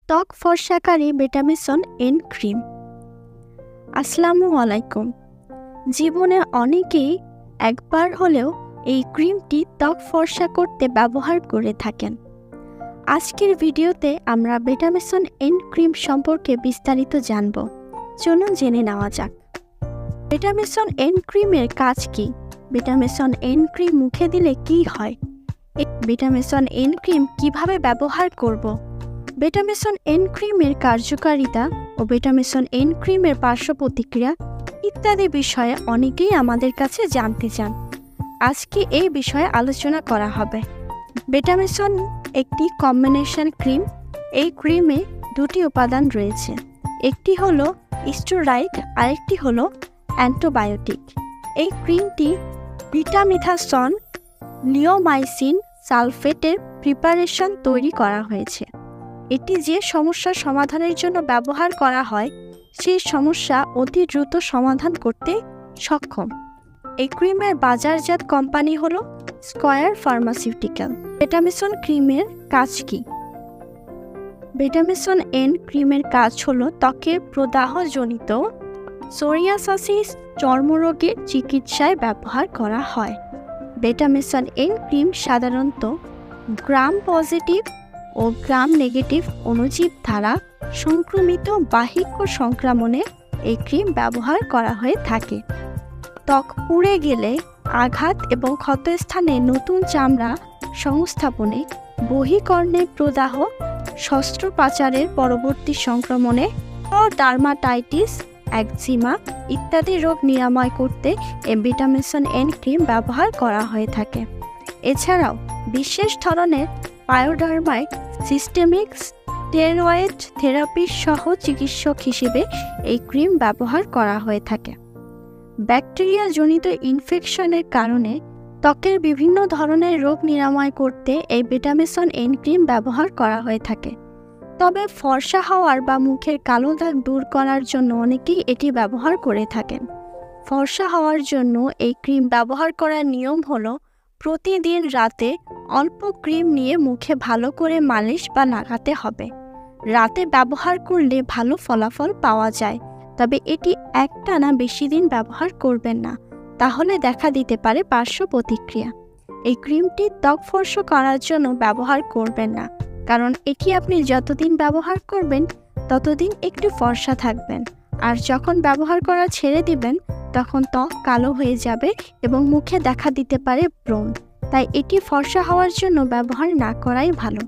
ত্বক ফর্সাকারী Betameson N cream. আসসালামু আলাইকুম। জীবনে অনেকেই একবার হলেও এই ক্রিমটি ত্বক ফর্সা করতে ব্যবহার করে থাকেন। আজকের ভিডিওতে আমরা বেটামেসন এন ক্রিম সম্পর্কে বিস্তারিত জানব। চলুন জেনে নেওয়া যাক। বেটামেসন এন ক্রিমের কাজ কি? বেটামেসন এন ক্রিম মুখে দিলে কি হয়? বেটামেসন এন ক্রিম কিভাবে ব্যবহার করব? বেটামেসন এন ক্রিমের কার্যকারিতা ও বেটামেসন এন ক্রিমের পার্শ্ব প্রতিক্রিয়া ইত্যাদি বিষয়ে অনেকেই আমাদের কাছে জানতে চান। আজকে এই বিষয়ে আলোচনা করা হবে। বেটামেসন একটি কম্বিনেশন ক্রিম। এই ক্রিমে দুটি উপাদান রয়েছে, একটি হলো স্টেরয়েড, আরেকটি হলো অ্যান্টিবায়োটিক। এই ক্রিমটি বিটামিথাসন লিওমাইসিন সালফেটের প্রিপারেশন তৈরি করা হয়েছে। এটি যে সমস্যার সমাধানের জন্য ব্যবহার করা হয় সেই সমস্যা অতি দ্রুত সমাধান করতে সক্ষম। এই ক্রিমের বাজারজাত কোম্পানি হলো স্কয়ার ফার্মাসিউটিক্যাল। বেটামেসন ক্রিমের কাজ কি? বেটামেসন এন ক্রিমের কাজ হলো ত্বকের প্রদাহজনিত সোরিয়াসিস চর্মরোগের চিকিৎসায় ব্যবহার করা হয়। বেটামেসন এন ক্রিম সাধারণত গ্রাম পজিটিভ ও গ্রাম নেগেটিভ অণুজীব দ্বারা সংক্রমিত বাহিক সংক্রমণে এই ক্রিম ব্যবহার করা হয়ে থাকে। ত্বক পুড়ে গেলে, আঘাত এবং ক্ষতস্থানে নতুন চামড়া সংস্থাপনে, বহিকর্ণের প্রদাহ, অস্ত্রোপচারের পরবর্তী সংক্রমণে ও ডার্মাটাইটিস, একজিমা ইত্যাদি রোগ নিরাময় করতে এই বেটামেসন এন ক্রিম ব্যবহার করা হয়ে থাকে। এছাড়াও বিশেষ ধরনের পায়োডার্মাইট, সিস্টেমিক স্টেরয়েড থেরাপি সহ চিকিৎসক হিসেবে এই ক্রিম ব্যবহার করা হয়ে থাকে। ব্যাকটেরিয়া জনিত ইনফেকশনের কারণে ত্বকের বিভিন্ন ধরনের রোগ নিরাময় করতে এই বেটামেসন এন ক্রিম ব্যবহার করা হয়ে থাকে। তবে ফর্সা হওয়ার বা মুখের কালো দাগ দূর করার জন্য অনেকেই এটি ব্যবহার করে থাকেন। ফর্সা হওয়ার জন্য এই ক্রিম ব্যবহার করার নিয়ম হলো প্রতিদিন রাতে অল্প ক্রিম নিয়ে মুখে ভালো করে মালিশ বা লাগাতে হবে। রাতে ব্যবহার করলে ভালো ফলাফল পাওয়া যায়, তবে এটি একটানা বেশি দিন ব্যবহার করবেন না, তাহলে দেখা দিতে পারে পার্শ্ব প্রতিক্রিয়া। এই ক্রিমটি ত্বক ফর্সা করার জন্য ব্যবহার করবেন না, কারণ এটি আপনি যতদিন ব্যবহার করবেন ততদিন একটু ফর্সা থাকবেন, আর যখন ব্যবহার করা ছেড়ে দিবেন তখন ত্বক কালো হয়ে যাবে এবং মুখে দেখা দিতে পারে ব্রণ। তাই এটি ফর্সা হওয়ার জন্য ব্যবহার না করাই ভালো।